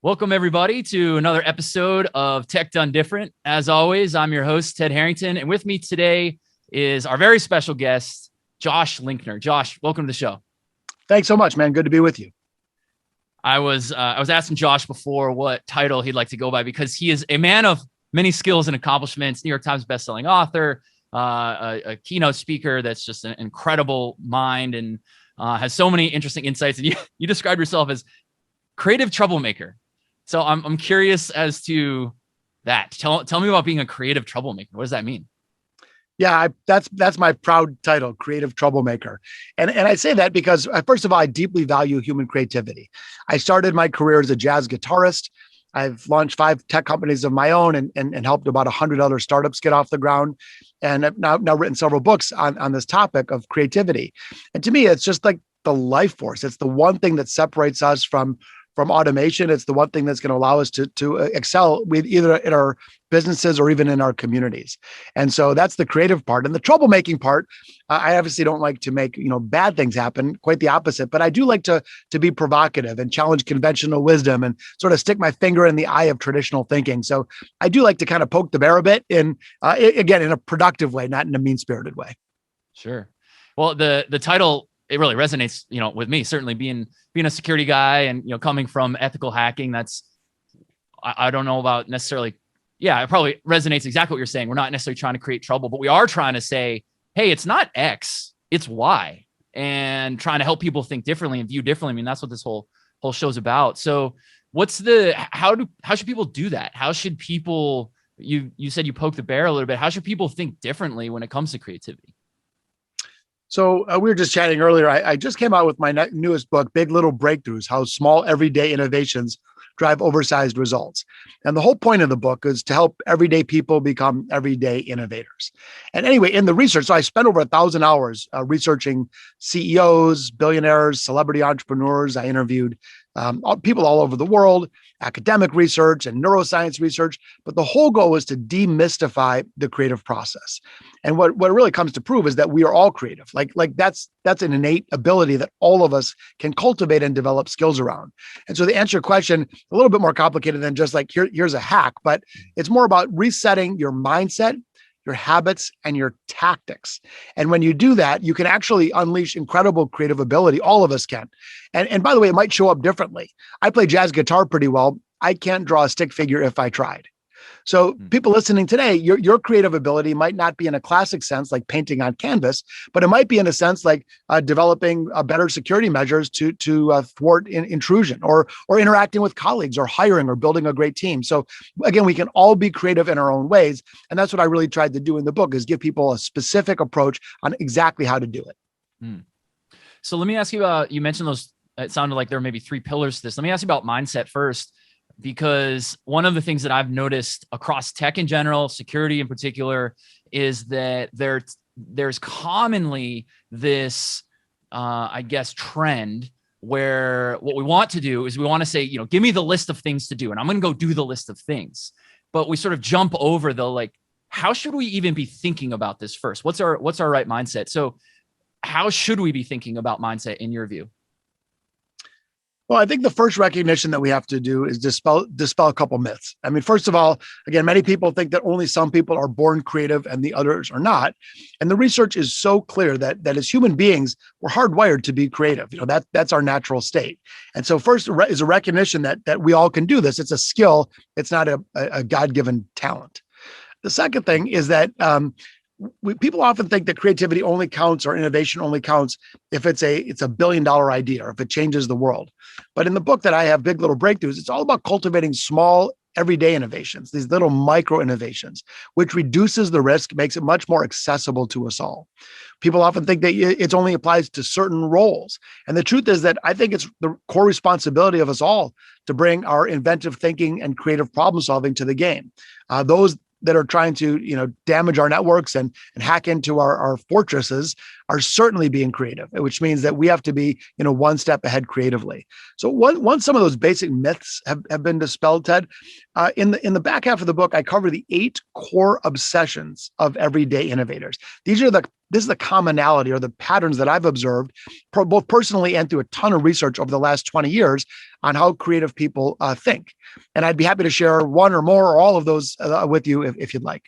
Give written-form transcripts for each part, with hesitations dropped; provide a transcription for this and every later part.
Welcome, everybody, to another episode of Tech Done Different. As always, I'm your host, Ted Harrington, and with me today is our very special guest, Josh Linkner. Josh, welcome to the show. Thanks so much, man. Good to be with you. I was asking Josh before what title he'd like to go by because he is a man of many skills and accomplishments, New York Times bestselling author, a keynote speaker that's just an incredible mind and has so many interesting insights. And you described yourself as creative troublemaker. So I'm curious as to that. Tell me about being a creative troublemaker. What does that mean? Yeah, that's my proud title, creative troublemaker. And I say that because, first of all, I deeply value human creativity. I started my career as a jazz guitarist. I've launched 5 tech companies of my own and helped about 100 other startups get off the ground. And I've now written several books on this topic of creativity. And to me, it's just like the life force. It's the one thing that separates us from automation. It's the one thing that's going to allow us to excel with either in our businesses or even in our communities. And so that's the creative part. And the troublemaking part, I obviously don't like to make bad things happen. Quite the opposite. But I do like to be provocative and challenge conventional wisdom and sort of stick my finger in the eye of traditional thinking. So I do like to kind of poke the bear a bit again, in a productive way, not in a mean-spirited way. Sure. Well, the title, it really resonates, with me, certainly being a security guy and, coming from ethical hacking. That's, I don't know about necessarily. Yeah, it probably resonates exactly what you're saying. We're not necessarily trying to create trouble, but we are trying to say, hey, it's not X, it's Y, and trying to help people think differently and view differently. I mean, that's what this whole show's about. So how should people do that? How should people, you said you poke the bear a little bit. How should people think differently when it comes to creativity? So we were just chatting earlier. I just came out with my newest book, Big Little Breakthroughs, How Small Everyday Innovations Drive Oversized Results. And the whole point of the book is to help everyday people become everyday innovators. And anyway, in the research, so I spent over 1,000 hours researching CEOs, billionaires, celebrity entrepreneurs. I interviewed people all over the world, academic research and neuroscience research, but the whole goal is to demystify the creative process. And what it really comes to prove is that we are all creative. Like that's an innate ability that all of us can cultivate and develop skills around. And so to answer your question, a little bit more complicated than just like here's a hack, but it's more about resetting your mindset, your habits, and your tactics. And when you do that, you can actually unleash incredible creative ability. All of us can. And by the way, it might show up differently. I play jazz guitar pretty well. I can't draw a stick figure if I tried. So people listening today, your creative ability might not be in a classic sense, like painting on canvas, but it might be in a sense like developing better security measures to thwart intrusion or interacting with colleagues or hiring or building a great team. So again, we can all be creative in our own ways. And that's what I really tried to do in the book is give people a specific approach on exactly how to do it. So let me ask you about, you mentioned those, it sounded like there were maybe 3 pillars to this. Let me ask you about mindset first. Because one of the things that I've noticed across tech in general, security in particular, is that there's commonly this, trend where what we want to do is we want to say, give me the list of things to do, and I'm going to go do the list of things. But we sort of jump over how should we even be thinking about this first? What's our right mindset? So how should we be thinking about mindset in your view? Well, I think the first recognition that we have to do is dispel a couple myths. I mean, first of all, again, many people think that only some people are born creative and the others are not. And the research is so clear that as human beings, we're hardwired to be creative. That's our natural state. And so first is a recognition that we all can do this. It's a skill. It's not a God-given talent. The second thing is that people often think that creativity only counts or innovation only counts if it's a $1 billion idea or if it changes the world. But in the book that I have, Big Little Breakthroughs, it's all about cultivating small, everyday innovations, these little micro innovations, which reduces the risk, makes it much more accessible to us all. People often think that it only applies to certain roles. And the truth is that I think it's the core responsibility of us all to bring our inventive thinking and creative problem solving to the game. Those that are trying to, damage our networks and hack into our fortresses are certainly being creative, which means that we have to be, one step ahead creatively. So once some of those basic myths have been dispelled, Ted, in the back half of the book, I cover the 8 core obsessions of everyday innovators. These are the this is the commonality or the patterns that I've observed, both personally and through a ton of research over the last 20 years on how creative people think. And I'd be happy to share one or more or all of those with you if you'd like.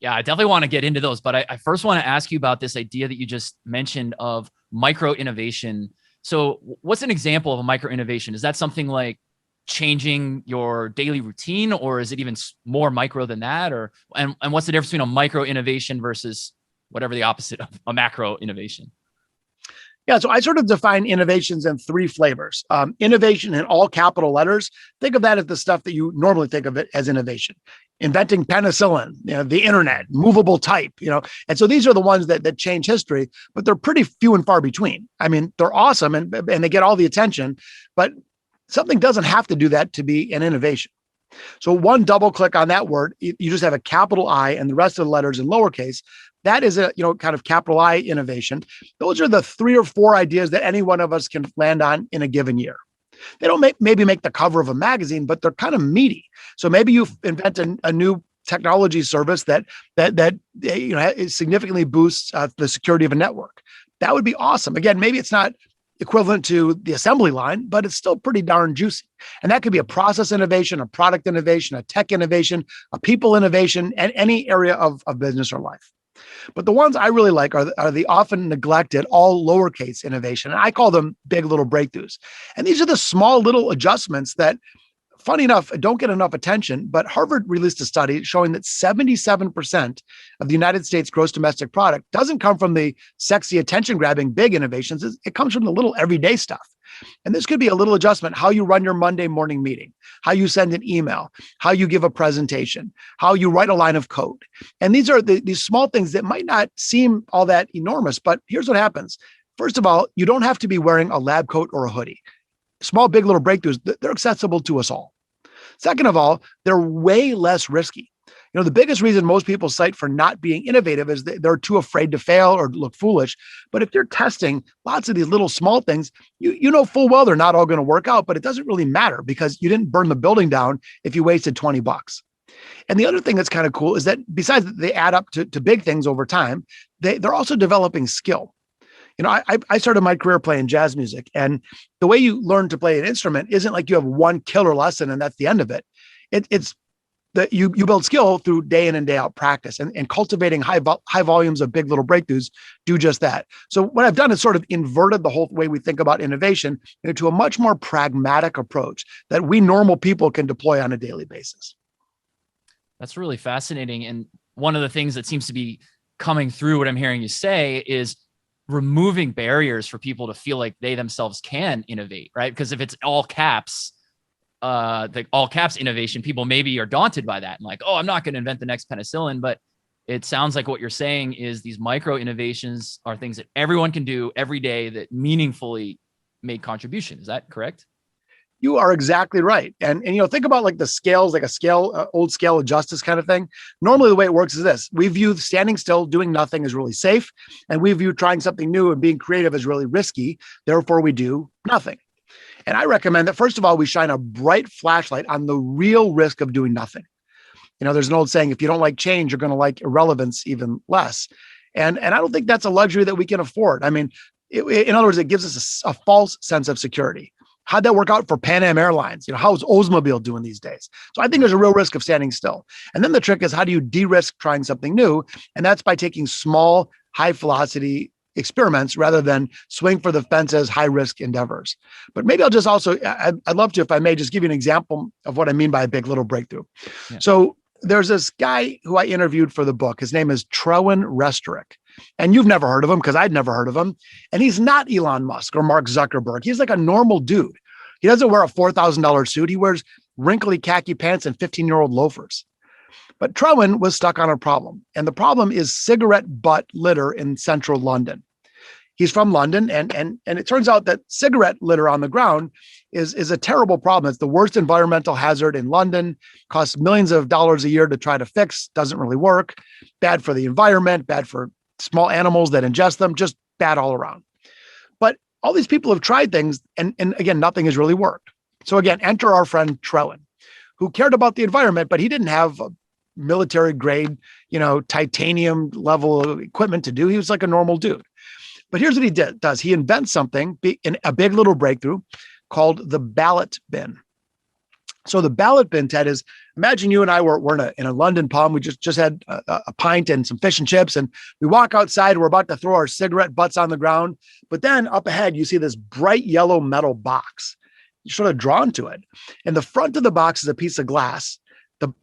Yeah, I definitely want to get into those, but I first want to ask you about this idea that you just mentioned of micro innovation. So what's an example of a micro innovation? Is that something like changing your daily routine, or is it even more micro than that? Or and what's the difference between a micro innovation versus whatever the opposite of a macro innovation? Yeah, so I sort of define innovations in three flavors. Innovation in all capital letters. Think of that as the stuff that you normally think of it as innovation. Inventing penicillin, the internet, movable type, and so these are the ones that change history, but they're pretty few and far between. I mean, they're awesome and they get all the attention, but something doesn't have to do that to be an innovation. So one double click on that word, you just have a capital I and the rest of the letters in lowercase. That is a kind of capital I innovation. Those are the 3 or 4 ideas that any one of us can land on in a given year. They don't maybe make the cover of a magazine, but they're kind of meaty. So maybe you invent a new technology service that significantly boosts the security of a network. That would be awesome. Again, maybe it's not equivalent to the assembly line, but it's still pretty darn juicy. And that could be a process innovation, a product innovation, a tech innovation, a people innovation, and any area of business or life. But the ones I really like are the often neglected, all lowercase innovation. And I call them big little breakthroughs. And these are the small little adjustments that, funny enough, don't get enough attention. But Harvard released a study showing that 77% of the United States gross domestic product doesn't come from the sexy attention-grabbing big innovations. It comes from the little everyday stuff. And this could be a little adjustment: how you run your Monday morning meeting, how you send an email, how you give a presentation, how you write a line of code. And these are these small things that might not seem all that enormous, but here's what happens. First of all, you don't have to be wearing a lab coat or a hoodie. Small, big, little breakthroughs, they're accessible to us all. Second of all, they're way less risky. The biggest reason most people cite for not being innovative is that they're too afraid to fail or look foolish. But if you're testing lots of these little small things, you know full well they're not all going to work out, but it doesn't really matter because you didn't burn the building down if you wasted $20. And the other thing that's kind of cool is that besides that they add up to big things over time, they're also developing skill. I started my career playing jazz music, and the way you learn to play an instrument isn't like you have one killer lesson and that's the end of it. It's that you build skill through day in and day out practice, and cultivating high volumes of big little breakthroughs do just that. So what I've done is sort of inverted the whole way we think about innovation into a much more pragmatic approach that we normal people can deploy on a daily basis. That's really fascinating. And one of the things that seems to be coming through what I'm hearing you say is removing barriers for people to feel like they themselves can innovate, right? Because if it's all caps, the all caps innovation, people maybe are daunted by that and like, oh, I'm not going to invent the next penicillin. But it sounds like what you're saying is these micro innovations are things that everyone can do every day that meaningfully make contribution. Is that correct? You are exactly right. And think about like the scales, like a scale, old scale of justice kind of thing. Normally the way it works is this: we view standing still, doing nothing as really safe. And we view trying something new and being creative as really risky. Therefore we do nothing. And I recommend that, first of all, we shine a bright flashlight on the real risk of doing nothing. There's an old saying: if you don't like change, you're going to like irrelevance even less. And I don't think that's a luxury that we can afford. I mean, in other words, it gives us a false sense of security. How'd that work out for Pan Am Airlines? How's Oldsmobile doing these days? So I think there's a real risk of standing still. And then the trick is, how do you de-risk trying something new? And that's by taking small, high velocity experiments rather than swing for the fences, high risk endeavors. But maybe I'll just also, I'd love to, if I may, just give you an example of what I mean by a big little breakthrough. Yeah. So there's this guy who I interviewed for the book. His name is Trewin Restorick. And you've never heard of him because I'd never heard of him. And he's not Elon Musk or Mark Zuckerberg. He's like a normal dude. He doesn't wear a $4,000 suit. He wears wrinkly khaki pants and 15-year-old loafers. But Trewin was stuck on a problem. And the problem is cigarette butt litter in central London. He's from London. And it turns out that cigarette litter on the ground is a terrible problem. It's the worst environmental hazard in London, costs millions of dollars a year to try to fix, doesn't really work, bad for the environment, bad for small animals that ingest them, just bad all around. But all these people have tried things, and again, nothing has really worked. So again, enter our friend Trewin, who cared about the environment, but he didn't have military grade, titanium level equipment to do. He was like a normal dude. But here's what he does. He invents something, a big little breakthrough called the ballot bin. So the ballot bin, Ted, is, imagine you and I were in a London pub. We just had a pint and some fish and chips, and we walk outside. We're about to throw our cigarette butts on the ground. But then up ahead, you see this bright yellow metal box. You're sort of drawn to it. And the front of the box is a piece of glass.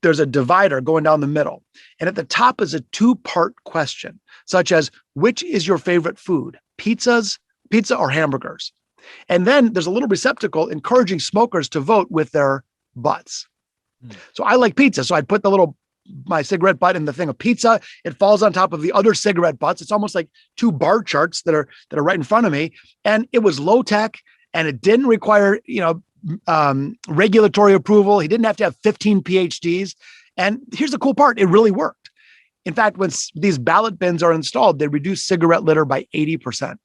There's a divider going down the middle. And at the top is a 2-part question, such as, which is your favorite food? Pizza or hamburgers? And then there's a little receptacle encouraging smokers to vote with their butts. So I like pizza. So I'd put my cigarette butt in the thing of pizza. It falls on top of the other cigarette butts. It's almost like 2 bar charts that are right in front of me. And it was low tech, and it didn't require, regulatory approval. He didn't have to have 15 PhDs. And here's the cool part. It really worked. In fact, when these ballot bins are installed, they reduce cigarette litter by 80%.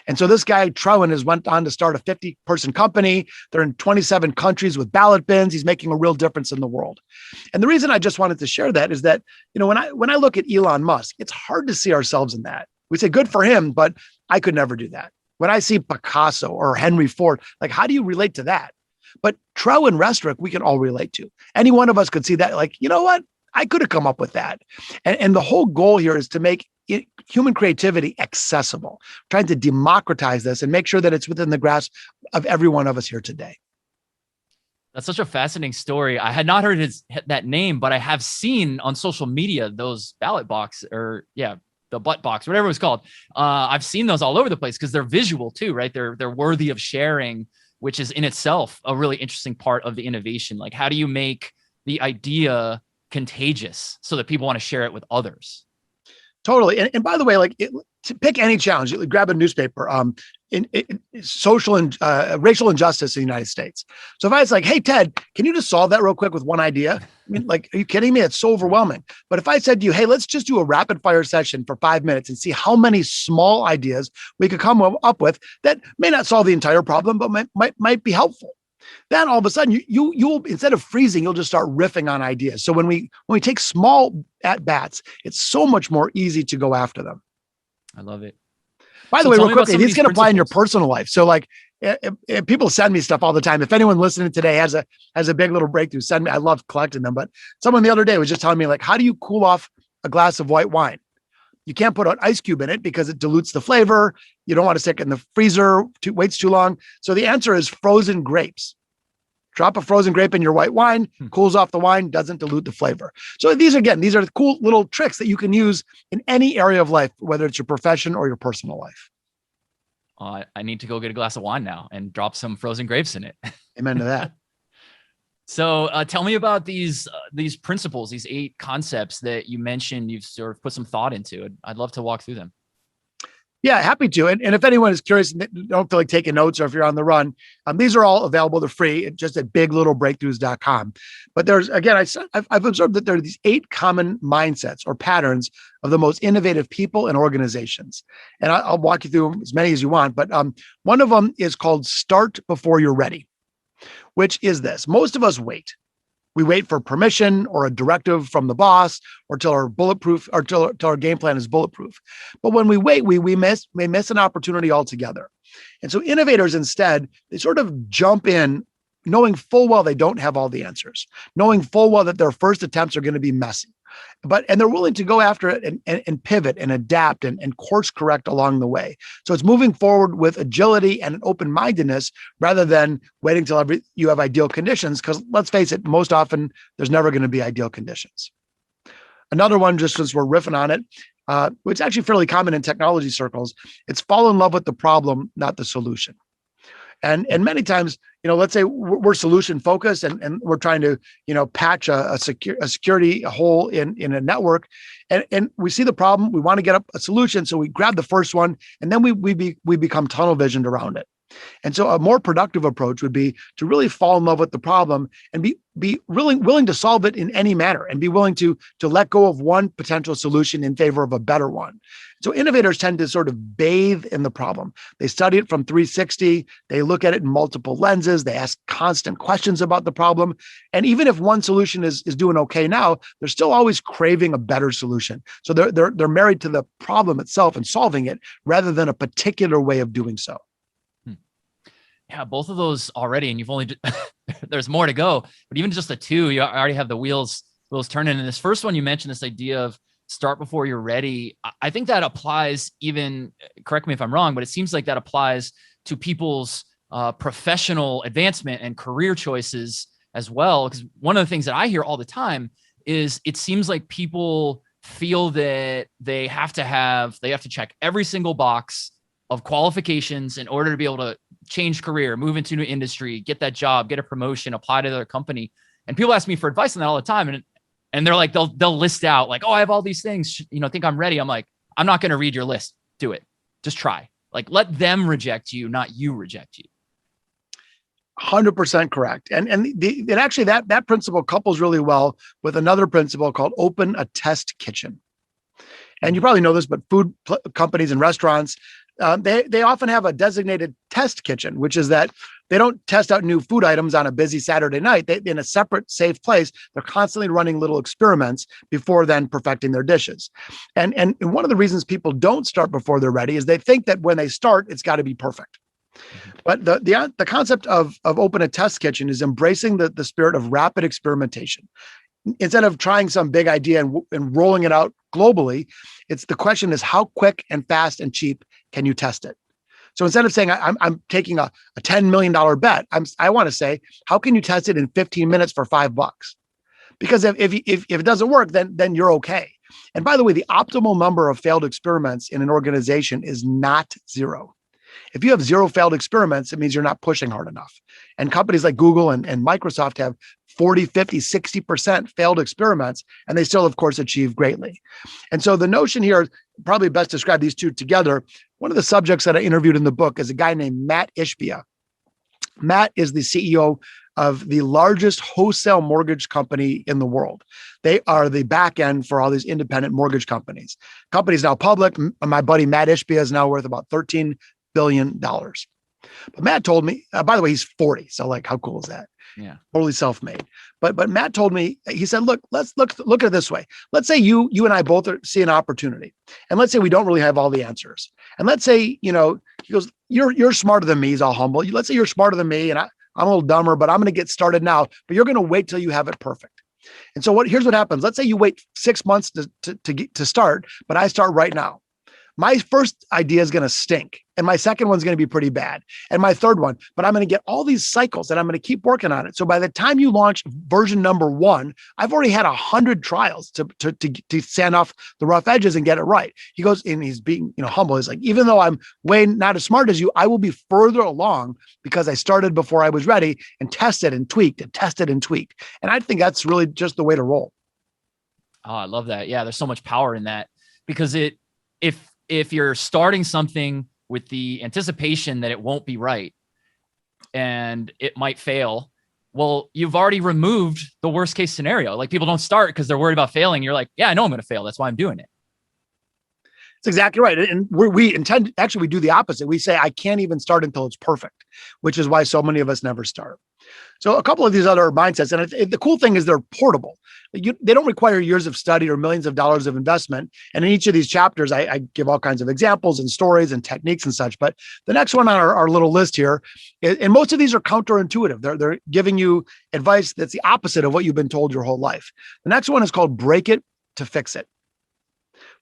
And so this guy, Trowen, has went on to start a 50-person company. They're in 27 countries with ballot bins. He's making a real difference in the world. And the reason I just wanted to share that is that, when I look at Elon Musk, it's hard to see ourselves in that. We say good for him, but I could never do that. When I see Picasso or Henry Ford, like, how do you relate to that? But Trowen Restrick, we can all relate to. Any one of us could see that, like, you know what? I could have come up with that. And the whole goal here is to make human creativity accessible, trying to democratize this and make sure that it's within the grasp of every one of us here today. That's such a fascinating story. I had not heard that name, but I have seen on social media those ballot box, the butt box, whatever it was called. I've seen those all over the place because they're visual too, right? They're worthy of sharing, which is in itself a really interesting part of the innovation. Like, how do you make the idea contagious so that people want to share it with others? Totally. And by the way, to pick any challenge, you grab a newspaper, in social and racial injustice in the United States. So if I was like, hey, Ted, can you just solve that real quick with one idea? I mean, like, are you kidding me? It's so overwhelming. But if I said to you, hey, let's just do a rapid fire session for 5 minutes and see how many small ideas we could come up with that may not solve the entire problem, but might be helpful. Then all of a sudden you'll instead of freezing, you'll just start riffing on ideas. So when we take small at bats, it's so much more easy to go after them. I love it. By the way, real quickly, these can apply in your personal life. So like, if people send me stuff all the time. If anyone listening today has a big little breakthrough, send me. I love collecting them. But someone the other day was just telling me, like, how do you cool off a glass of white wine? You can't put an ice cube in it because it dilutes the flavor. You don't want to stick it in the freezer, waits too long. So the answer is frozen grapes. Drop a frozen grape in your white wine, cools off the wine, doesn't dilute the flavor. So these are the cool little tricks that you can use in any area of life, whether it's your profession or your personal life. I need to go get a glass of wine now and drop some frozen grapes in it. Amen to that. So tell me about these principles, these 8 concepts that you mentioned you've sort of put some thought into. I'd love to walk through them. Yeah, happy to. And if anyone is curious and don't feel like taking notes, or if you're on the run, these are all available. They're free just at biglittlebreakthroughs.com. But there's, again, I've observed that there are these 8 common mindsets or patterns of the most innovative people and organizations. And I'll walk you through as many as you want. But one of them is called start before you're ready, which is this. Most of us wait. We wait for permission or a directive from the boss, or till our game plan is bulletproof. But when we wait, we miss an opportunity altogether. And so innovators instead, they sort of jump in knowing full well they don't have all the answers, knowing full well that their first attempts are going to be messy. And they're willing to go after it and pivot and adapt and course correct along the way. So it's moving forward with agility and an open-mindedness rather than waiting till you have ideal conditions. Because let's face it, most often there's never going to be ideal conditions. Another one, just as we're riffing on it, which is actually fairly common in technology circles, it's fall in love with the problem, not the solution. And many times, let's say we're solution focused and we're trying to, patch a security hole in a network, and we see the problem. We want to get up a solution, so we grab the first one, and then we become tunnel visioned around it. And so a more productive approach would be to really fall in love with the problem and be really willing to solve it in any manner and be willing to let go of one potential solution in favor of a better one. So innovators tend to sort of bathe in the problem. They study it from 360. They look at it in multiple lenses. They ask constant questions about the problem. And even if one solution is doing okay now, they're still always craving a better solution. So they're married to the problem itself and solving it rather than a particular way of doing so. Yeah, both of those already, and you've only there's more to go. But even just the two, you already have the wheels turning. And this first one, you mentioned this idea of start before you're ready. I think that applies even. Correct me if I'm wrong, but it seems like that applies to people's professional advancement and career choices as well. Because one of the things that I hear all the time is it seems like people feel that they have to check every single box of qualifications in order to be able to change career, move into a new industry, get that job, get a promotion, apply to their company. And people ask me for advice on that all the time. And they're like, they'll list out like, oh, I have all these things, think I'm ready. I'm like, I'm not going to read your list. Do it. Just try. Like, let them reject you, not you reject you. 100% correct. And actually that principle couples really well with another principle called open a test kitchen. And you probably know this, but food companies and restaurants, they often have a designated test kitchen, which is that they don't test out new food items on a busy Saturday night. They, in a separate, safe place, they're constantly running little experiments before then perfecting their dishes. And one of the reasons people don't start before they're ready is they think that when they start, it's got to be perfect. But the concept of open a test kitchen is embracing the spirit of rapid experimentation. Instead of trying some big idea and rolling it out globally, the question is how quick and fast and cheap can you test it? So instead of saying I'm taking a $10 million bet, I want to say, how can you test it in 15 minutes for $5? Because if it doesn't work, then you're okay. And by the way, the optimal number of failed experiments in an organization is not zero. If you have zero failed experiments, it means you're not pushing hard enough. And companies like Google and Microsoft have 40, 50, 60% failed experiments, and they still, of course, achieve greatly. And so the notion here, probably best describe these two together. One of the subjects that I interviewed in the book is a guy named Matt Ishbia. Matt is the CEO of the largest wholesale mortgage company in the world. They are the back end for all these independent mortgage companies. Company's now public. My buddy Matt Ishbia is now worth about $13 billion. But Matt told me, by the way, he's 40. So like, how cool is that? Yeah. Totally self-made. But Matt told me, he said, look at it this way. Let's say you and I both see an opportunity. And let's say we don't really have all the answers. And let's say, he goes, you're smarter than me. He's all humble. Let's say you're smarter than me and I'm a little dumber, but I'm going to get started now, but you're going to wait till you have it perfect. And so here's what happens. Let's say you wait 6 months to start, but I start right now. My first idea is going to stink. And my second one's going to be pretty bad. And my third one, but I'm going to get all these cycles and I'm going to keep working on it. So by the time you launch version number 1, I've already had 100 trials to sand off the rough edges and get it right. He goes, and he's being, humble. He's like, even though I'm way not as smart as you, I will be further along because I started before I was ready and tested and tweaked and tested and tweaked. And I think that's really just the way to roll. Oh, I love that. Yeah. There's so much power in that because if you're starting something with the anticipation that it won't be right and it might fail, well, you've already removed the worst case scenario. Like people don't start because they're worried about failing. You're like, yeah, I know I'm going to fail. That's why I'm doing it. That's exactly right. And we do the opposite. We say, I can't even start until it's perfect, which is why so many of us never start. So a couple of these other mindsets, and the cool thing is they're portable. They don't require years of study or millions of dollars of investment. And in each of these chapters, I give all kinds of examples and stories and techniques and such. But the next one on our little list here, and most of these are counterintuitive. They're giving you advice that's the opposite of what you've been told your whole life. The next one is called break it to fix it.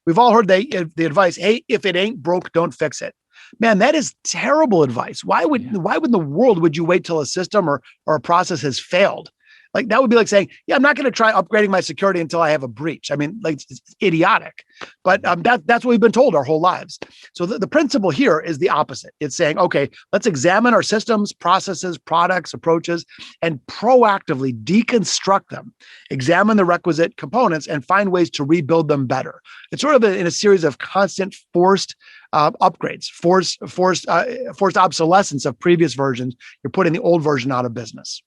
We've all heard the advice, hey, if it ain't broke, don't fix it. Man, that is terrible advice. Why in the world would you wait till a system or a process has failed Like that would be like saying, yeah, I'm not going to try upgrading my security until I have a breach. I mean, like it's idiotic, but that's what we've been told our whole lives. So the principle here is the opposite. It's saying, okay, let's examine our systems, processes, products, approaches, and proactively deconstruct them, examine the requisite components, and find ways to rebuild them better. It's sort of in a series of constant forced upgrades, forced obsolescence of previous versions. You're putting the old version out of business.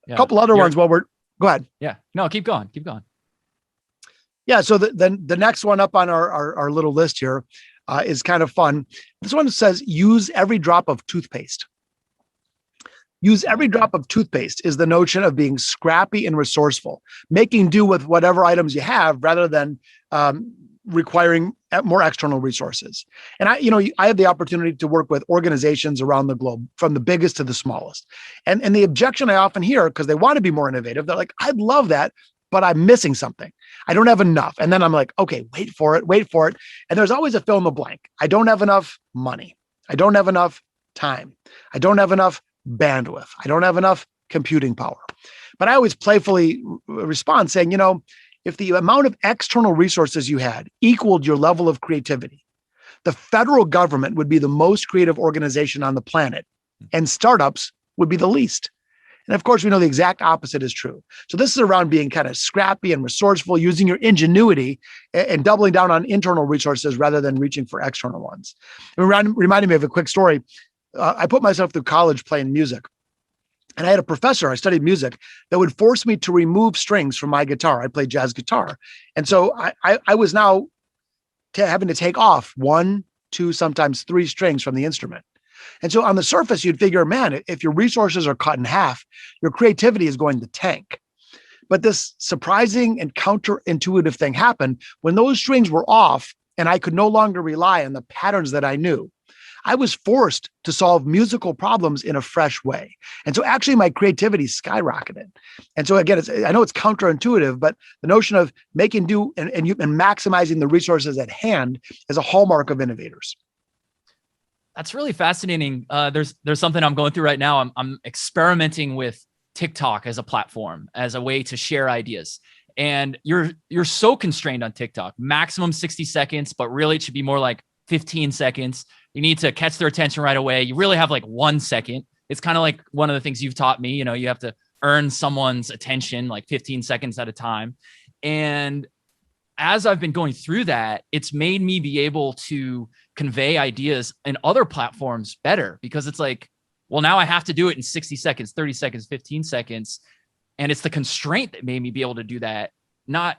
Yeah. A couple other ones while we're, go ahead. Yeah, no, keep going. Yeah. So the next one up on our little list here is kind of fun. This one says, use every drop of toothpaste. Use every drop of toothpaste is the notion of being scrappy and resourceful, making do with whatever items you have rather than requiring more external resources. And I have the opportunity to work with organizations around the globe, from the biggest to the smallest. And the objection I often hear, because they want to be more innovative, they're like, I'd love that, but I'm missing something. I don't have enough. And then I'm like, okay, wait for it. And there's always a fill in the blank. I don't have enough money. I don't have enough time. I don't have enough bandwidth. I don't have enough computing power. But I always playfully respond saying, if the amount of external resources you had equaled your level of creativity, the federal government would be the most creative organization on the planet, and startups would be the least. And of course, we know the exact opposite is true. So this is around being kind of scrappy and resourceful, using your ingenuity and doubling down on internal resources rather than reaching for external ones. It reminded me of a quick story. I put myself through college playing music. And I had a professor, I studied music, that would force me to remove strings from my guitar. I played jazz guitar. And so I was now having to take off 1, 2, sometimes 3 strings from the instrument. And so on the surface, you'd figure, man, if your resources are cut in half, your creativity is going to tank. But this surprising and counterintuitive thing happened when those strings were off and I could no longer rely on the patterns that I knew. I was forced to solve musical problems in a fresh way. And so actually my creativity skyrocketed. And so again, I know it's counterintuitive, but the notion of making do and maximizing the resources at hand is a hallmark of innovators. That's really fascinating. There's something I'm going through right now. I'm experimenting with TikTok as a platform, as a way to share ideas. And you're so constrained on TikTok, maximum 60 seconds, but really it should be more like 15 seconds. You need to catch their attention right away. You really have like 1 second. It's kind of like one of the things you've taught me, you have to earn someone's attention like 15 seconds at a time. And as I've been going through that, it's made me be able to convey ideas in other platforms better, because it's like, well, now I have to do it in 60 seconds, 30 seconds, 15 seconds. And it's the constraint that made me be able to do that.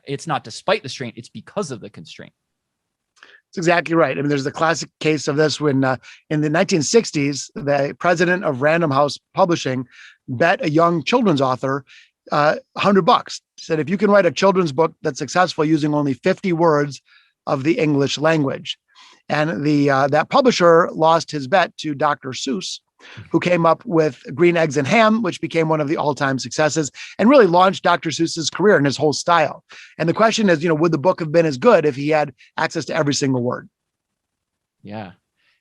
It's not despite the constraint, it's because of the constraint. That's exactly right. I mean, there's the classic case of this when in the 1960s, the president of Random House Publishing bet a young children's author $100. Said, if you can write a children's book that's successful using only 50 words of the English language. And that publisher lost his bet to Dr. Seuss, who came up with Green Eggs and Ham, which became one of the all-time successes and really launched Dr. Seuss's career and his whole style. And the question is, would the book have been as good if he had access to every single word? Yeah.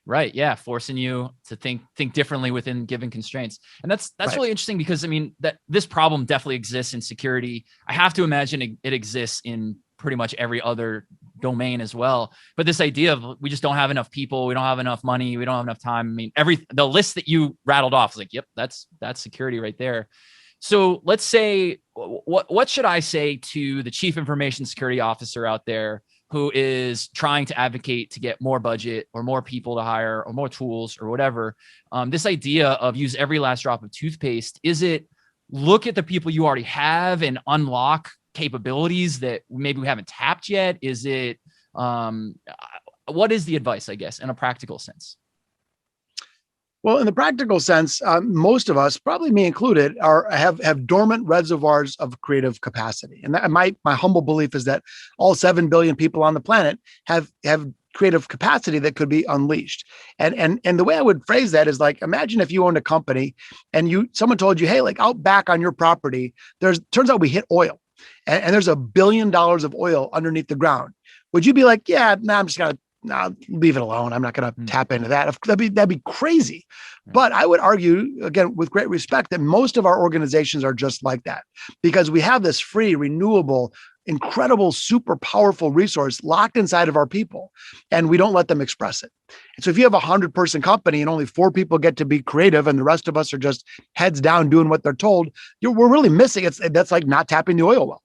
Right. Yeah. Forcing you to think differently within given constraints. And that's right. Really interesting, because that this problem definitely exists in security. I have to imagine it exists in pretty much every other domain as well. But this idea of we just don't have enough people, we don't have enough money, we don't have enough time. I mean, the list that you rattled off is like, yep, that's security right there. So let's say, what should I say to the chief information security officer out there who is trying to advocate to get more budget or more people to hire or more tools or whatever? This idea of use every last drop of toothpaste, is it look at the people you already have and unlock capabilities that maybe we haven't tapped yet? Is it, what is the advice, I guess, in a practical sense? Well, in the practical sense, most of us, probably me included, have dormant reservoirs of creative capacity. And my humble belief is that all 7 billion people on the planet have creative capacity that could be unleashed. And the way I would phrase that is like, imagine if you owned a company and someone told you, hey, like out back on your property, turns out we hit oil. And there's $1 billion of oil underneath the ground. Would you be like, yeah, nah, I'm just gonna nah, leave it alone. I'm not going to tap into that. That'd be crazy. But I would argue, again, with great respect, that most of our organizations are just like that, because we have this free, renewable, incredible, super powerful resource locked inside of our people, and we don't let them express it. And so if you have a 100-person company and only 4 people get to be creative and the rest of us are just heads down doing what they're told, we're really missing it. That's like not tapping the oil well.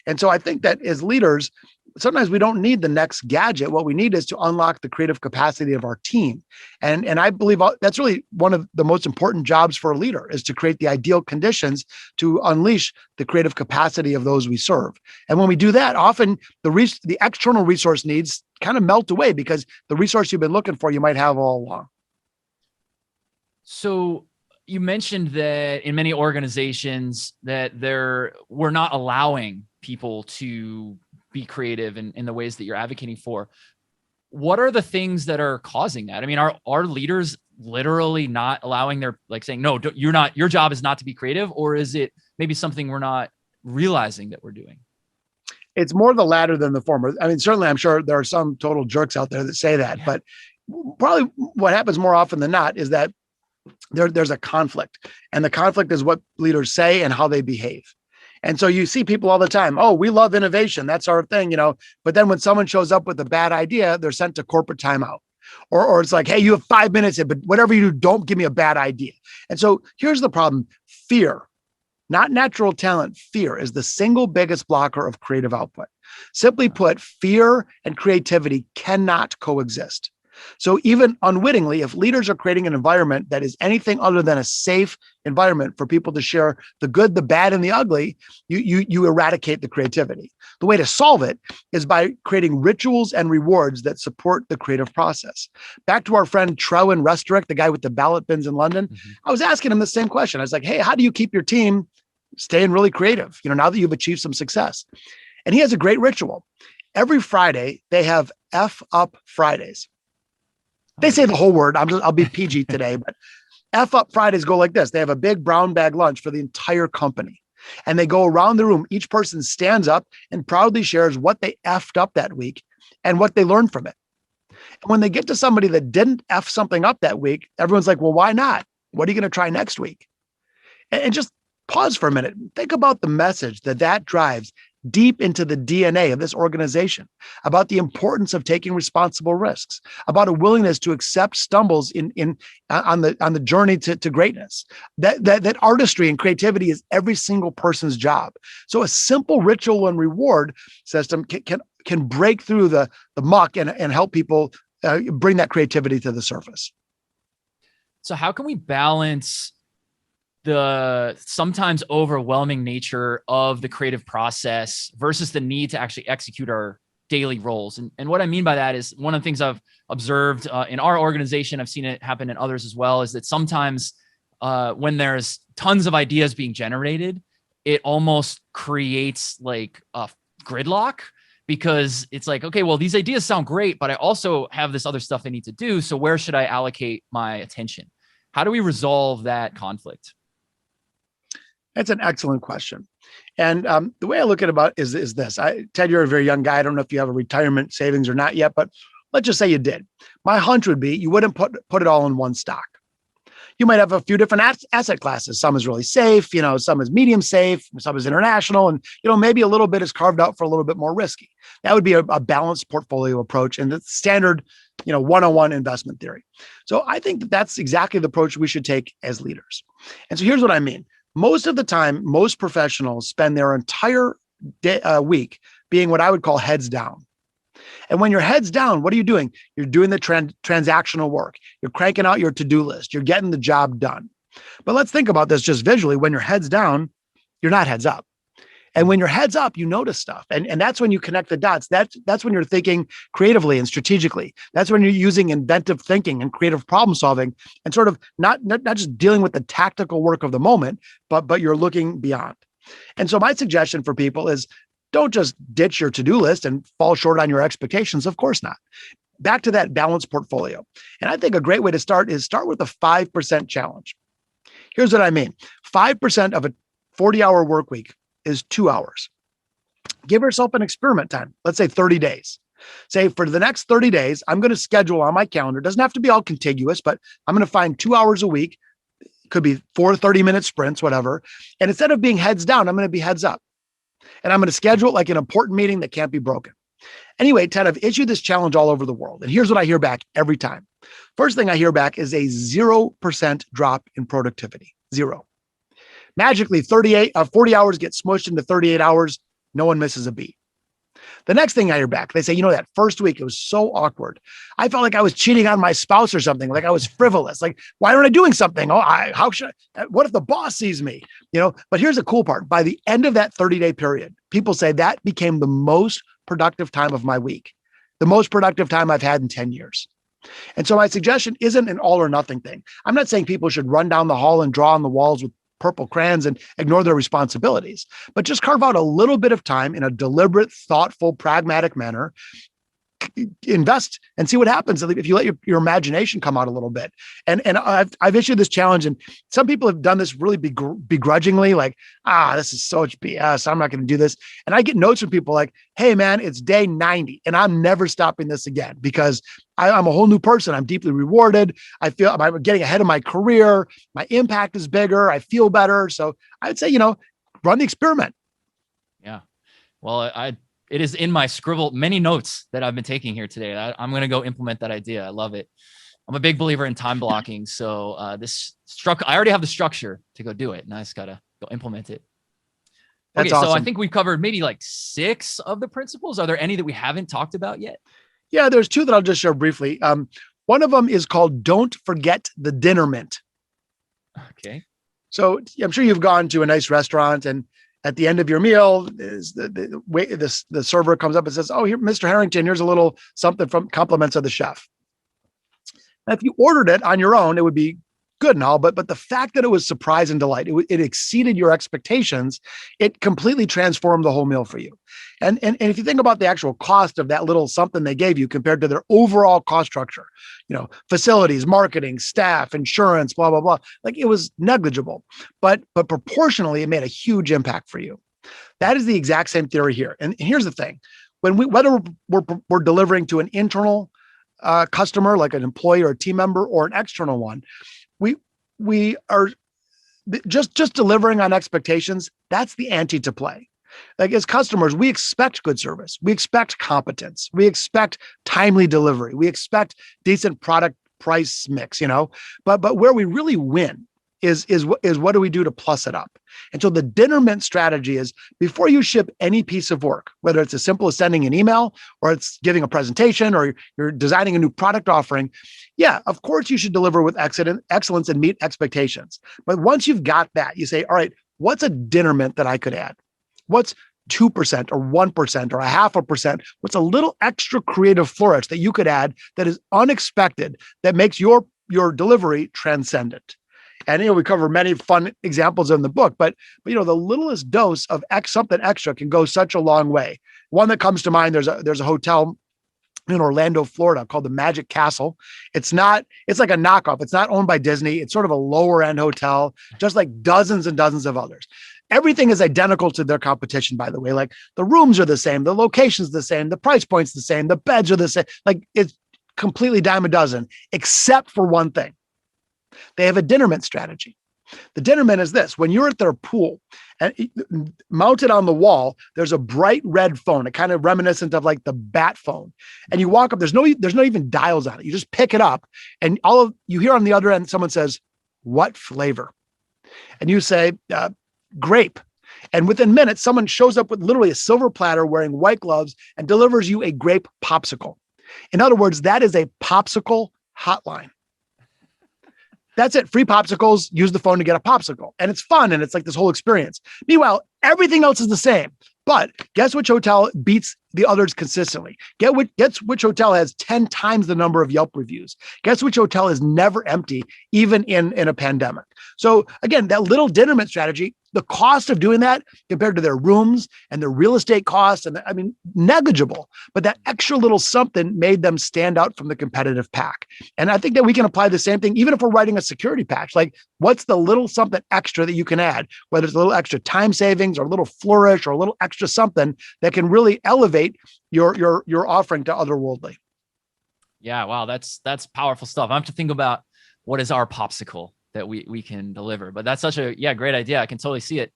And so I think that as leaders, sometimes we don't need the next gadget. What we need is to unlock the creative capacity of our team. And I believe that's really one of the most important jobs for a leader, is to create the ideal conditions to unleash the creative capacity of those we serve. And when we do that, often the external resource needs kind of melt away, because the resource you've been looking for, you might have all along. So you mentioned that in many organizations that we're not allowing people to be creative in the ways that you're advocating for. What are the things that are causing that? I mean, are leaders literally not allowing saying, no, your job is not to be creative? Or is it maybe something we're not realizing that we're doing? It's more the latter than the former. I mean, certainly I'm sure there are some total jerks out there that say that, but probably what happens more often than not is that there's a conflict, and the conflict is what leaders say and how they behave. And so you see people all the time, oh, we love innovation. That's our thing, but then when someone shows up with a bad idea, they're sent to corporate timeout. Or it's like, hey, you have 5 minutes, but whatever you do, don't give me a bad idea. And so here's the problem. Fear, not natural talent, fear is the single biggest blocker of creative output. Simply put, fear and creativity cannot coexist. So even unwittingly, if leaders are creating an environment that is anything other than a safe environment for people to share the good, the bad, and the ugly, you eradicate the creativity. The way to solve it is by creating rituals and rewards that support the creative process. Back to our friend Trewin Restorick, the guy with the ballot bins in London. I was asking him the same question. I was like, hey, how do you keep your team staying really creative, now that you've achieved some success? And he has a great ritual. Every Friday, they have F Up Fridays. They say the whole word. I'll be PG today, but F Up Fridays go like this. They have a big brown bag lunch for the entire company, and they go around the room. Each person stands up and proudly shares what they effed up that week and what they learned from it. And when they get to somebody that didn't F something up that week, everyone's like, well, why not? What are you going to try next week? And just pause for a minute. Think about the message that drives deep into the DNA of this organization, about the importance of taking responsible risks, about a willingness to accept stumbles on the journey to greatness. That artistry and creativity is every single person's job. So a simple ritual and reward system can break through the muck and help people bring that creativity to the surface. So how can we balance the sometimes overwhelming nature of the creative process versus the need to actually execute our daily roles? And what I mean by that is, one of the things I've observed in our organization, I've seen it happen in others as well, is that sometimes when there's tons of ideas being generated, it almost creates like a gridlock, because it's like, okay, well, these ideas sound great, but I also have this other stuff I need to do. So where should I allocate my attention? How do we resolve that conflict? That's an excellent question. And the way I look at it is this. Ted, you're a very young guy. I don't know if you have a retirement savings or not yet, but let's just say you did. My hunch would be you wouldn't put it all in one stock. You might have a few different asset classes. Some is really safe, some is medium safe, some is international, and maybe a little bit is carved out for a little bit more risky. That would be a balanced portfolio approach and the standard 101 investment theory. So I think that's exactly the approach we should take as leaders. And so here's what I mean. Most of the time, most professionals spend their entire week being what I would call heads down. And when you're heads down, what are you doing? You're doing the transactional work. You're cranking out your to-do list. You're getting the job done. But let's think about this just visually. When you're heads down, you're not heads up. And when you're heads up, you notice stuff. And that's when you connect the dots. That's when you're thinking creatively and strategically. That's when you're using inventive thinking and creative problem solving, and sort of not just dealing with the tactical work of the moment, but you're looking beyond. And so my suggestion for people is, don't just ditch your to-do list and fall short on your expectations. Of course not. Back to that balanced portfolio. And I think a great way to start with a 5% challenge. Here's what I mean. 5% of a 40-hour work week is 2 hours. Give yourself an experiment time. Let's say 30 days. Say for the next 30 days, I'm going to schedule on my calendar. It doesn't have to be all contiguous, but I'm going to find 2 hours a week. Could be 4 30-minute sprints, whatever. And instead of being heads down, I'm going to be heads up. And I'm going to schedule it like an important meeting that can't be broken. Anyway, Ted, I've issued this challenge all over the world. And here's what I hear back every time. First thing I hear back is a 0% drop in productivity. 0. Magically, 40 hours get smushed into 38 hours. No one misses a beat. The next thing I hear back, they say, that first week, it was so awkward. I felt like I was cheating on my spouse or something, like I was frivolous. Like, why aren't I doing something? What if the boss sees me? But here's the cool part. By the end of that 30-day period, people say that became the most productive time of my week, the most productive time I've had in 10 years. And so my suggestion isn't an all or nothing thing. I'm not saying people should run down the hall and draw on the walls with purple crayons and ignore their responsibilities, but just carve out a little bit of time in a deliberate, thoughtful, pragmatic manner. Invest and see what happens if you let your imagination come out a little bit. And I've issued this challenge, and some people have done this really begrudgingly, like, this is so much BS. I'm not going to do this. And I get notes from people like, hey man, it's day 90 and I'm never stopping this again because I'm a whole new person. I'm deeply rewarded. I feel I'm getting ahead of my career. My impact is bigger. I feel better. So I'd say, run the experiment. Yeah. Well, it is in my many notes that I've been taking here today. I'm going to go implement that idea. I love it. I'm a big believer in time blocking. So I already have the structure to go do it. And I just got to go implement it. Okay. Awesome. So I think we've covered maybe like 6 of the principles. Are there any that we haven't talked about yet? Yeah, there's 2 that I'll just share briefly. One of them is called Don't Forget the Dinner Mint. Okay. So I'm sure you've gone to a nice restaurant, and at the end of your meal, the server comes up and says, "Oh, here, Mr. Harrington, here's a little something from compliments of the chef." Now, if you ordered it on your own, it would be good and all, but the fact that it was surprise and delight, it exceeded your expectations. It completely transformed the whole meal for you. And if you think about the actual cost of that little something they gave you compared to their overall cost structure, facilities, marketing, staff, insurance, blah, blah, blah, like it was negligible, but proportionally, it made a huge impact for you. That is the exact same theory here. And here's the thing, whether we're delivering to an internal customer, like an employee or a team member, or an external one, we are just delivering on expectations. That's the ante to play. Like as customers, we expect good service. We expect competence. We expect timely delivery. We expect decent product price mix, but where we really win is what do we do to plus it up? And so the dinner mint strategy is before you ship any piece of work, whether it's as simple as sending an email or it's giving a presentation or you're designing a new product offering. Yeah, of course you should deliver with excellence and meet expectations. But once you've got that, you say, all right, what's a dinner mint that I could add? What's 2% or 1% or 0.5%? What's a little extra creative flourish that you could add that is unexpected, that makes your delivery transcendent? And we cover many fun examples in the book, but the littlest dose of something extra can go such a long way. One that comes to mind, there's a hotel in Orlando, Florida called the Magic Castle. It's like a knockoff. It's not owned by Disney. It's sort of a lower end hotel, just like dozens and dozens of others. Everything is identical to their competition, by the way. Like the rooms are the same, the location's the same, the price point's the same, the beds are the same. Like it's completely dime a dozen, except for one thing. They have a dinner mint strategy. The dinner mint is this: when you're at their pool and mounted on the wall, there's a bright red phone, a kind of reminiscent of like the bat phone. And you walk up, there's no even dials on it. You just pick it up and you hear on the other end, someone says, "What flavor?" And you say, "Grape." And within minutes, someone shows up with literally a silver platter wearing white gloves and delivers you a grape popsicle. In other words, that is a popsicle hotline. That's it. Free popsicles, use the phone to get a popsicle. And it's fun. And it's like this whole experience. Meanwhile, everything else is the same. But guess which hotel beats the others consistently? Guess which hotel has 10 times the number of Yelp reviews? Guess which hotel is never empty, even in a pandemic? So again, that little dinner mint strategy, the cost of doing that compared to their rooms and their real estate costs, negligible. But that extra little something made them stand out from the competitive pack. And I think that we can apply the same thing, even if we're writing a security patch. Like, what's the little something extra that you can add, whether it's a little extra time savings or a little flourish or a little extra something that can really elevate elevate your offering to otherworldly. Yeah. Wow. That's powerful stuff. I have to think about what is our popsicle that we can deliver, but that's such a great idea. I can totally see it.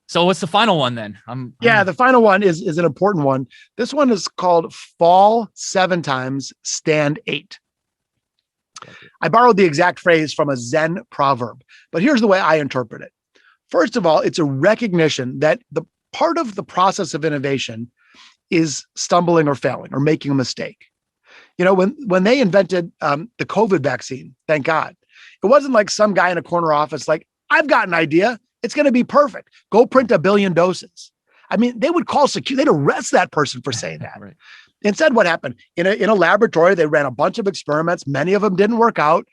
So what's the final one then? The final one is an important one. This one is called fall 7 times, stand 8. I borrowed the exact phrase from a Zen proverb, but here's the way I interpret it. First of all, it's a recognition that the part of the process of innovation is stumbling or failing or making a mistake. When they invented the COVID vaccine, thank God, it wasn't like some guy in a corner office like, I've got an idea. It's going to be perfect. Go print 1 billion doses. I mean, they would call security. They'd arrest that person for saying that. Right. Instead, what happened? In a laboratory, they ran a bunch of experiments. Many of them didn't work out.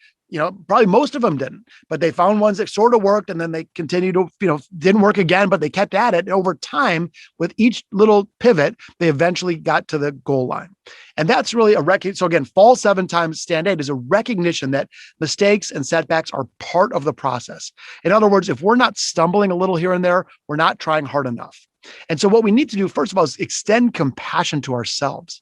Probably most of them didn't, but they found ones that sort of worked, and then they continued to, didn't work again, but they kept at it. And over time, with each little pivot, they eventually got to the goal line. And that's really a recognition. So again, fall 7 times, stand 8 is a recognition that mistakes and setbacks are part of the process. In other words, if we're not stumbling a little here and there, we're not trying hard enough. And so what we need to do, first of all, is extend compassion to ourselves.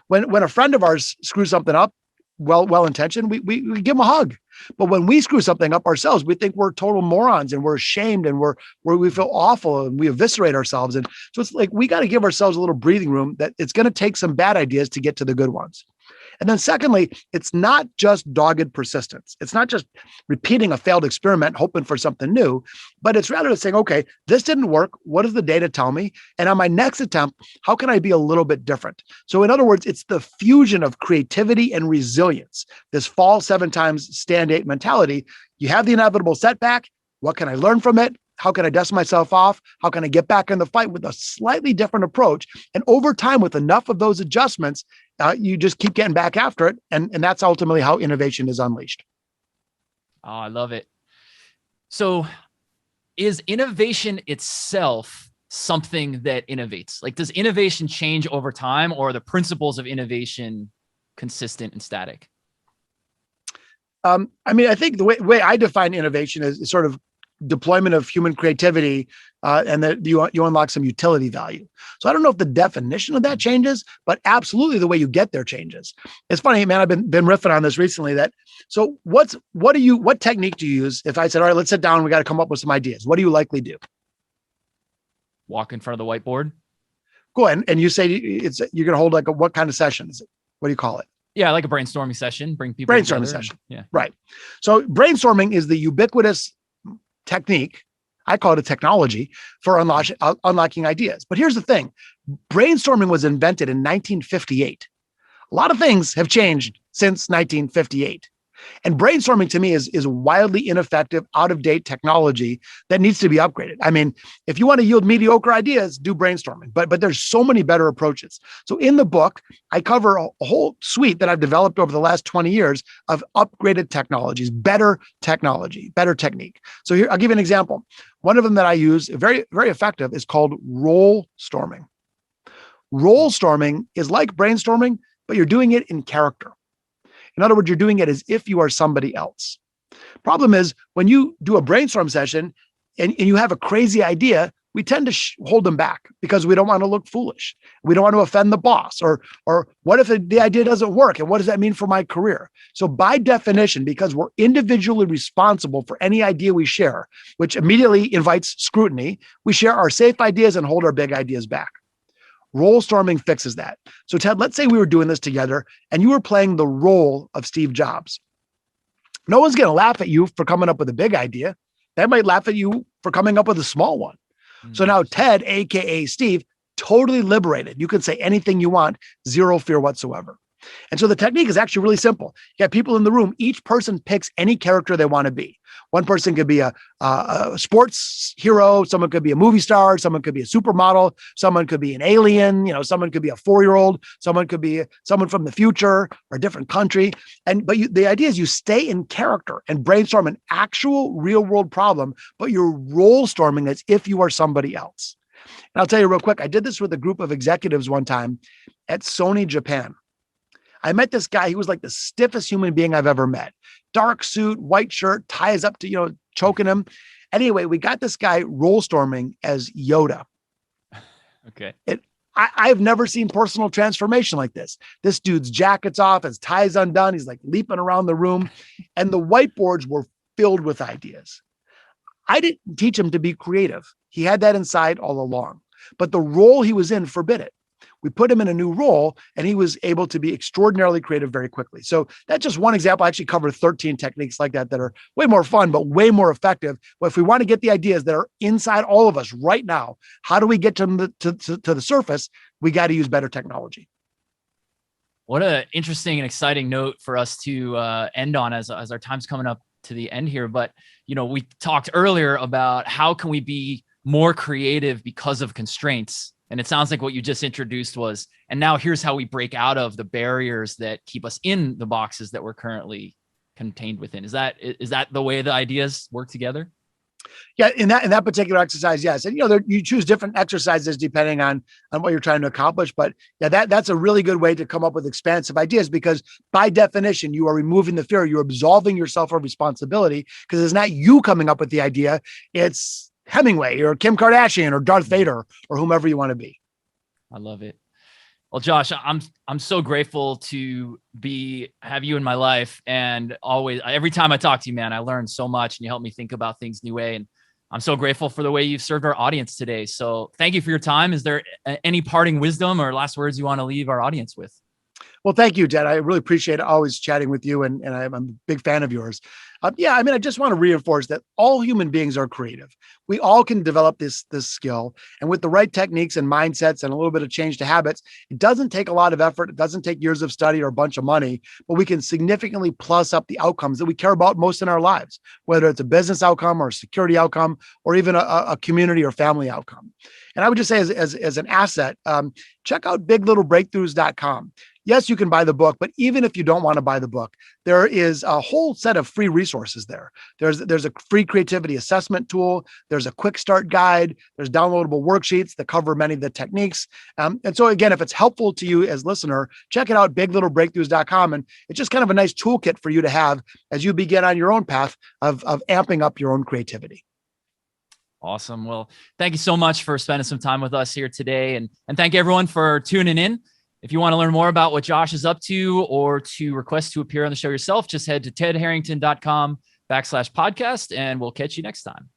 When a friend of ours screws something up, well-intentioned, we give them a hug. But when we screw something up ourselves, we think we're total morons and we're ashamed and we feel awful and we eviscerate ourselves. And so it's like, we got to give ourselves a little breathing room, that it's going to take some bad ideas to get to the good ones. And then secondly, it's not just dogged persistence. It's not just repeating a failed experiment, hoping for something new, but it's rather saying, okay, this didn't work. What does the data tell me? And on my next attempt, how can I be a little bit different? So in other words, it's the fusion of creativity and resilience, this fall 7 times, stand 8 mentality. You have the inevitable setback. What can I learn from it? How can I dust myself off? How can I get back in the fight with a slightly different approach? And over time, with enough of those adjustments, you just keep getting back after it. And that's ultimately how innovation is unleashed. Oh, I love it. So is innovation itself something that innovates? Like, does innovation change over time, or are the principles of innovation consistent and static? I think the way I define innovation is sort of deployment of human creativity, and that you unlock some utility value. So I don't know if the definition of that changes, but absolutely the way you get there changes. It's funny, man. I've been riffing on this recently. So what technique do you use? If I said, all right, let's sit down, we got to come up with some ideas. What do you likely do? Walk in front of the whiteboard. Go ahead, and you say you're going to hold what kind of session is it? What do you call it? Yeah, like a brainstorming session. Bring people brainstorming session. Right. So brainstorming is the ubiquitous technique. I call it a technology for unlocking ideas. But here's the thing. Brainstorming was invented in 1958. A lot of things have changed since 1958. And brainstorming to me is wildly ineffective, out-of-date technology that needs to be upgraded. I mean, if you want to yield mediocre ideas, do brainstorming. But there's so many better approaches. So in the book, I cover a whole suite that I've developed over the last 20 years of upgraded technologies, better technology, better technique. So here, I'll give you an example. One of them that I use, very, very effective, is called role storming. Role storming is like brainstorming, but you're doing it in character. In other words, you're doing it as if you are somebody else. Problem is, when you do a brainstorm session and you have a crazy idea, we tend to hold them back because we don't want to look foolish. We don't want to offend the boss, or what if the idea doesn't work? And what does that mean for my career? So by definition, because we're individually responsible for any idea we share, which immediately invites scrutiny, we share our safe ideas and hold our big ideas back. Role storming fixes that. So Ted, let's say we were doing this together and you were playing the role of Steve Jobs. No one's going to laugh at you for coming up with a big idea. They might laugh at you for coming up with a small one. Mm-hmm. So now Ted, AKA Steve, totally liberated. You can say anything you want, zero fear whatsoever. And so the technique is actually really simple. You got people in the room. Each person picks any character they want to be. One person could be a sports hero. Someone could be a movie star. Someone could be a supermodel. Someone could be an alien. Someone could be a 4-year-old. Someone could be someone from the future or a different country. But the idea is you stay in character and brainstorm an actual real world problem, but you're role storming as if you are somebody else. And I'll tell you real quick, I did this with a group of executives one time at Sony Japan. I met this guy. He was like the stiffest human being I've ever met. Dark suit, white shirt, ties up to, choking him. Anyway, we got this guy role storming as Yoda. Okay. I've never seen personal transformation like this. This dude's jacket's off, his tie's undone. He's like leaping around the room, and the whiteboards were filled with ideas. I didn't teach him to be creative. He had that inside all along, but the role he was in forbid it. We put him in a new role and he was able to be extraordinarily creative very quickly. So that's just one example. I actually covered 13 techniques like that are way more fun, but way more effective. But if we want to get the ideas that are inside all of us right now, how do we get to the surface? We got to use better technology. What an interesting and exciting note for us to end on as our time's coming up to the end here. But, we talked earlier about how can we be more creative because of constraints. And it sounds like what you just introduced was, and now here's how we break out of the barriers that keep us in the boxes that we're currently contained within. Is that the way the ideas work together? Yeah, in that particular exercise, yes. And you choose different exercises depending on what you're trying to accomplish. But yeah, that's a really good way to come up with expansive ideas, because by definition, you are removing the fear. You're absolving yourself of responsibility, because it's not you coming up with the idea. It's Hemingway or Kim Kardashian or Darth Vader or whomever you want to be. I love it. Well, Josh, I'm so grateful to have you in my life, and always, every time I talk to you, man, I learn so much, and you help me think about things new way. And I'm so grateful for the way you've served our audience today. So thank you for your time. Is there any parting wisdom or last words you want to leave our audience with? Well, thank you, Jed. I really appreciate always chatting with you, and I'm a big fan of yours. I just want to reinforce that all human beings are creative. We all can develop this skill, and with the right techniques and mindsets and a little bit of change to habits, it doesn't take a lot of effort. It doesn't take years of study or a bunch of money, but we can significantly plus up the outcomes that we care about most in our lives, whether it's a business outcome or a security outcome or even a community or family outcome. And I would just say as an asset, check out biglittlebreakthroughs.com. Yes, you can buy the book, but even if you don't want to buy the book, there is a whole set of free resources there. There's a free creativity assessment tool. There's a quick start guide. There's downloadable worksheets that cover many of the techniques. And so again, if it's helpful to you as listener, check it out, biglittlebreakthroughs.com. And it's just kind of a nice toolkit for you to have as you begin on your own path of amping up your own creativity. Awesome. Well, thank you so much for spending some time with us here today. And thank everyone for tuning in. If you want to learn more about what Josh is up to or to request to appear on the show yourself, just head to tedharrington.com/podcast, and we'll catch you next time.